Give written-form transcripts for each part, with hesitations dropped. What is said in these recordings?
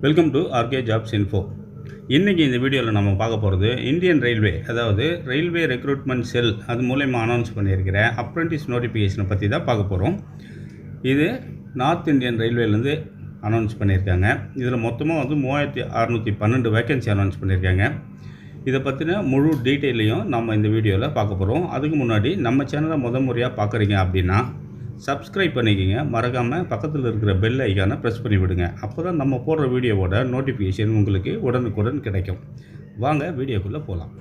Welcome to RK jobs info. இன்றைக்கி இந்த வீடியோவில் நம்ம பார்க்க போகிறது இந்தியன் ரயில்வே, அதாவது ரயில்வே ரெக்ரூட்மெண்ட் செல் அது மூலயமா அனௌன்ஸ் பண்ணியிருக்கிற அப்ரெண்டிஸ் நோட்டிஃபிகேஷனை பற்றி தான் பார்க்க போகிறோம். இது நார்த் இந்தியன் ரயில்வேலேருந்து அனௌன்ஸ் பண்ணியிருக்காங்க. இதில் மொத்தமாக 3612 வேக்கன்சி அனௌன்ஸ் பண்ணியிருக்காங்க. இதை பற்றின முழு டீட்டெயிலையும் நம்ம இந்த வீடியோவில் பார்க்க போகிறோம். அதுக்கு முன்னாடி நம்ம சேனலை முறையாக பார்க்குறீங்க அப்படின்னா சப்ஸ்கிரைப் பண்ணிக்கோங்க. மறக்காமல் பக்கத்தில் இருக்கிற பெல் ஐக்கானை ப்ரெஸ் பண்ணி விடுங்க. அப்போ தான் நம்ம போடுற வீடியோவோட நோட்டிஃபிகேஷன் உங்களுக்கு உடனுக்குடன் கிடைக்கும். வாங்க வீடியோக்குள்ளே போகலாம்.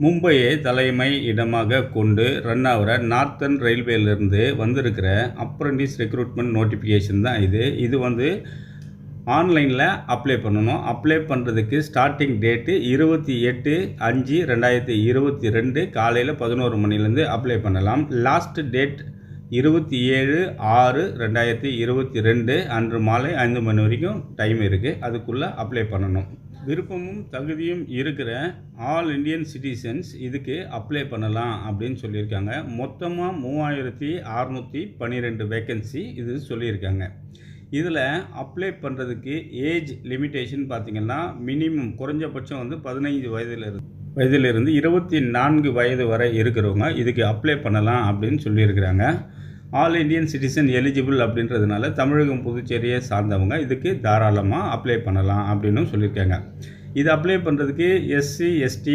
மும்பையை தலைமை இடமாக கொண்டு ரன் ஆகிற நார்த்தன் ரயில்வேலேருந்து வந்திருக்கிற அப்ரெண்டிஸ் ரெக்ரூட்மெண்ட் நோட்டிஃபிகேஷன் தான் இது ஆன்லைனில் அப்ளை பண்ணணும். அப்ளை பண்ணுறதுக்கு ஸ்டார்டிங் டேட்டு 28/5/2022 காலையில் 11 மணிலேருந்து அப்ளை பண்ணலாம். லாஸ்ட் டேட் 27/6/2022 அன்று மாலை 5 மணி வரைக்கும் டைம் இருக்குது. அதுக்குள்ளே அப்ளை பண்ணணும். விருப்பமும் தகுதியும் இருக்கிற ஆல் இண்டியன் சிட்டிசன்ஸ் இதுக்கு அப்ளை பண்ணலாம் அப்படின்னு சொல்லியிருக்காங்க. மொத்தமாக 3612 வேக்கன்சி இது சொல்லியிருக்காங்க. இதில் அப்ளை பண்ணுறதுக்கு ஏஜ் லிமிட்டேஷன் பார்த்திங்கன்னா மினிமம் குறைஞ்சபட்சம் 15 வயதிலிருந்து 24 வயது வரை இருக்கிறவங்க இதுக்கு அப்ளை பண்ணலாம் அப்படின்னு சொல்லியிருக்கிறாங்க. ஆல் இண்டியன் சிட்டிசன் எலிஜிபிள் அப்படின்றதுனால தமிழகம் புதுச்சேரியை சார்ந்தவங்க இதுக்கு தாராளமாக அப்ளை பண்ணலாம் அப்படின்னு சொல்லியிருக்காங்க. இது அப்ளை பண்ணுறதுக்கு SC ST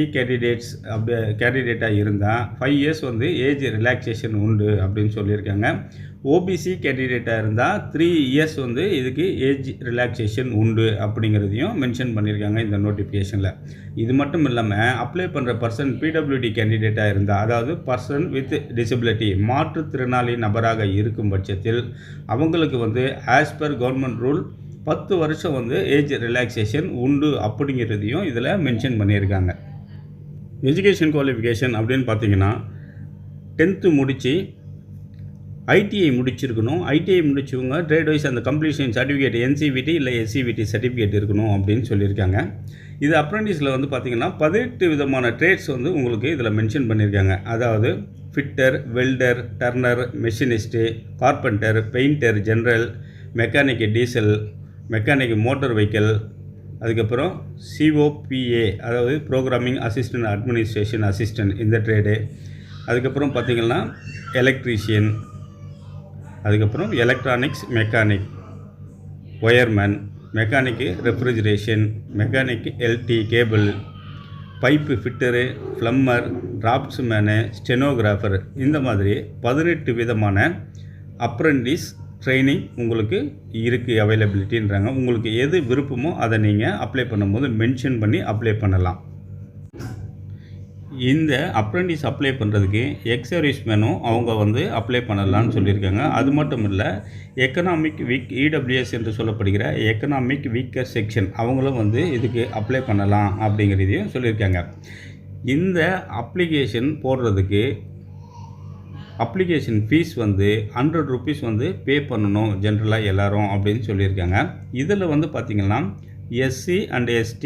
கேண்டிடேட்டாக இருந்தால் 5 இயர்ஸ் ஏஜ் ரிலாக்ஸேஷன் உண்டு அப்படின்னு சொல்லியிருக்காங்க. OBC கேண்டிடேட்டாக இருந்தால் 3 இயர்ஸ் இதுக்கு ஏஜ் ரிலாக்ஸேஷன் உண்டு அப்படிங்கிறதையும் மென்ஷன் பண்ணியிருக்காங்க இந்த நோட்டிஃபிகேஷனில். இது மட்டும் இல்லாமல் அப்ளை பண்ணுற பர்சன் PWD கேண்டிடேட்டாக இருந்தால், அதாவது பர்சன் வித் டிசபிலிட்டி மாற்றுத்திறனாளி நபராக இருக்கும் பட்சத்தில் அவங்களுக்கு ஆஸ் பர் கவர்மெண்ட் ரூல் 10 வருஷம் ஏஜ் ரிலாக்ஸேஷன் உண்டு அப்படிங்கிறதையும் இதில் மென்ஷன் பண்ணியிருக்காங்க. எஜுகேஷன் குவாலிஃபிகேஷன் அப்படின்னு பார்த்தீங்கன்னா 10th முடித்து ITI முடிச்சிருக்கணும். ITI முடிச்சவங்க ட்ரேட் வைஸ் அந்த கம்ப்ளீஷன் சர்டிஃபிகேட் NCVT இல்லை SCVT சர்டிஃபிகேட் இருக்கணும் அப்படின்னு சொல்லியிருக்காங்க. இது அப்ரெண்டிஸில் பார்த்திங்கன்னா 18 விதமான ட்ரேட்ஸ் உங்களுக்கு இதில் மென்ஷன் பண்ணியிருக்காங்க. அதாவது fitter, welder, turner, machinist, carpenter, painter, general, mechanic diesel, mechanic motor vehicle, அதுக்கப்புறம் COPA அதாவது ப்ரோக்ராமிங் அசிஸ்டன்ட் அட்மினிஸ்ட்ரேஷன் அசிஸ்டன்ட் இந்த ட்ரேடு, அதுக்கப்புறம் பார்த்திங்கன்னா எலக்ட்ரீஷியன், அதுக்கப்புறம் electronics mechanic, wireman, mechanic refrigeration, mechanic LT cable, pipe fitter, plumber, draftsman, stenographer, இந்த மாதிரி 18 விதமான apprentice training உங்களுக்கு இருக்குது அவைலபிலிட்டின்றாங்க. உங்களுக்கு எது விருப்பமோ அதை நீங்கள் அப்ளை பண்ணும்போது மென்ஷன் பண்ணி அப்ளை பண்ணலாம். இந்த அப்ரெண்டிஸ் அப்ளை பண்ணுறதுக்கு எக்ஸர்வீஸ்மேனும் அவங்க அப்ளை பண்ணலான்னு சொல்லியிருக்காங்க. அது மட்டும் இல்லை, எக்கனாமிக் வீக் EWS என்று சொல்லப்படுகிற எக்கனாமிக் வீக்கர் செக்ஷன் அவங்களும் இதுக்கு அப்ளை பண்ணலாம் அப்படிங்கிறதையும் சொல்லியிருக்காங்க. இந்த அப்ளிகேஷன் போடுறதுக்கு அப்ளிகேஷன் ஃபீஸ் 100 rupees பே பண்ணணும் ஜென்ரலாக எல்லோரும் அப்படின்னு சொல்லியிருக்காங்க. இதில் பார்த்திங்கன்னா SC and ST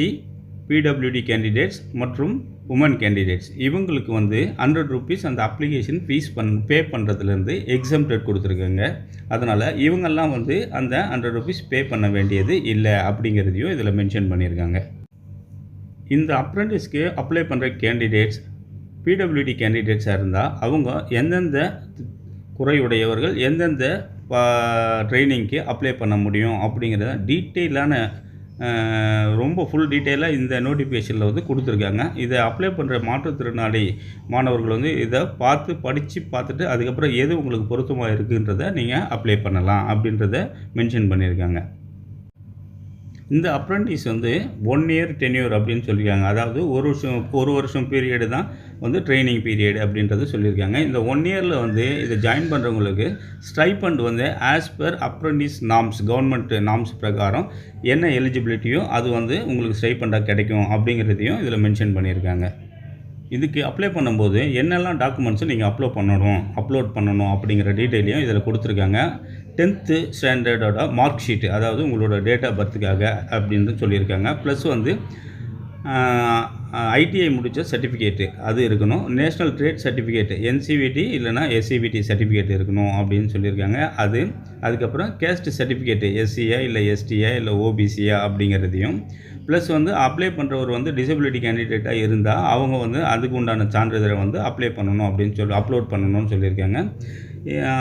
PWD candidates மற்றும் உமன் கேண்டிடேட்ஸ் இவங்களுக்கு 100 rupees அந்த அப்ளிகேஷன் ஃபீஸ் பே பண்ணுறதுலேருந்து எக்ஸம்ப்டட் கொடுத்துருக்காங்க. அதனால் இவங்கெல்லாம் அந்த 100 rupees பே பண்ண வேண்டியது இல்லை அப்படிங்கிறதையும் இதில் மென்ஷன் பண்ணியிருக்காங்க. இந்த அப்ரெண்டிஸ்க்கு அப்ளை பண்ணுற கேண்டிடேட்ஸ் PWD கேண்டிடேட்ஸாக இருந்தால் அவங்க எந்தெந்த குறையுடையவர்கள் எந்தெந்த ட்ரைனிங்க்கு அப்ளை பண்ண முடியும் அப்படிங்கிறத டீட்டெயிலான ரொம்ப ஃபுல் டீட்டெயிலாக இந்த நோட்டிஃபிகேஷனில் கொடுத்துருக்காங்க. இதை அப்ளை பண்ணுற மாற்றுத்திறனாளி மாணவர்கள் இதை பார்த்துட்டு அதுக்கப்புறம் எது உங்களுக்கு பொருத்தமாக இருக்குன்றதை நீங்கள் அப்ளை பண்ணலாம் அப்படின்றத மென்ஷன் பண்ணியிருக்காங்க. இந்த அப்ரெண்டிஸ் 1 year டென்யூர் அப்படின்னு சொல்லியிருக்காங்க. அதாவது ஒரு வருஷம் பீரியடு தான் ட்ரைனிங் பீரியடு அப்படின்றது சொல்லியிருக்காங்க. இந்த 1 yearல் இதை ஜாயின் பண்ணுறவங்களுக்கு stipend as per apprentice norms, government norms பிரகாரம் என்ன எலிஜிபிலிட்டியோ அது உங்களுக்கு ஸ்டைபண்டாக கிடைக்கும் அப்படிங்கிறதையும் இதில் மென்ஷன் பண்ணியிருக்காங்க. இதுக்கு அப்ளை பண்ணும்போது என்னெல்லாம் டாக்குமெண்ட்ஸை நீங்கள் அப்லோட் பண்ணணும் அப்படிங்கிற டீட்டெயிலையும் இதில் கொடுத்துருக்காங்க. 10th ஸ்டாண்டர்டோட மார்க் ஷீட்டு, அதாவது உங்களோட டேட் ஆஃப் பர்த்துக்காக அப்படின்னு சொல்லியிருக்காங்க. ப்ளஸ் ஐடிஐ முடித்த சர்டிஃபிகேட்டு அது இருக்கணும். நேஷ்னல் ட்ரேட் சர்டிஃபிகேட்டு என்சிவிடி இல்லைனா எஸ்சிவிடி சர்டிஃபிகேட் இருக்கணும் அப்படின்னு சொல்லியிருக்காங்க. அதுக்கப்புறம் கேஸ்ட் சர்டிஃபிகேட்டு எஸ்சியா இல்லை எஸ்டியா இல்லை ஓபிசியா அப்படிங்கிறதையும் ப்ளஸ் வந்து அப்ளை பண்ணுறவர் வந்து டிசபிலிட்டி கேண்டிடேட்டாக இருந்தால் அவங்க வந்து அதுக்கு உண்டான சான்றிதழை வந்து அப்ளை பண்ணணும் அப்படின்னு அப்லோட் பண்ணணும்னு சொல்லியிருக்காங்க.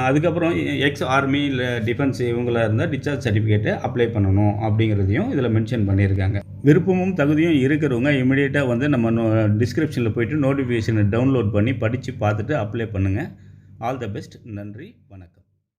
அதுக்கப்புறம் எக்ஸ் ஆர்மி இல்லை டிஃபென்ஸ் இவங்களாக இருந்தால் டிஸ்சார்ஜ் சர்டிஃபிகேட்டை அப்ளை பண்ணணும் அப்படிங்கிறதையும் இதில் மென்ஷன் பண்ணியிருக்காங்க. விருப்பமும் தகுதியும் இருக்கிறவங்க இமிடியேட்டாக வந்து நம்ம டிஸ்கிரிப்ஷனில் போய்ட்டு நோட்டிஃபிகேஷனை டவுன்லோட் பண்ணி படித்து பார்த்துட்டு அப்ளை பண்ணுங்கள். All the best. நன்றி, வணக்கம்.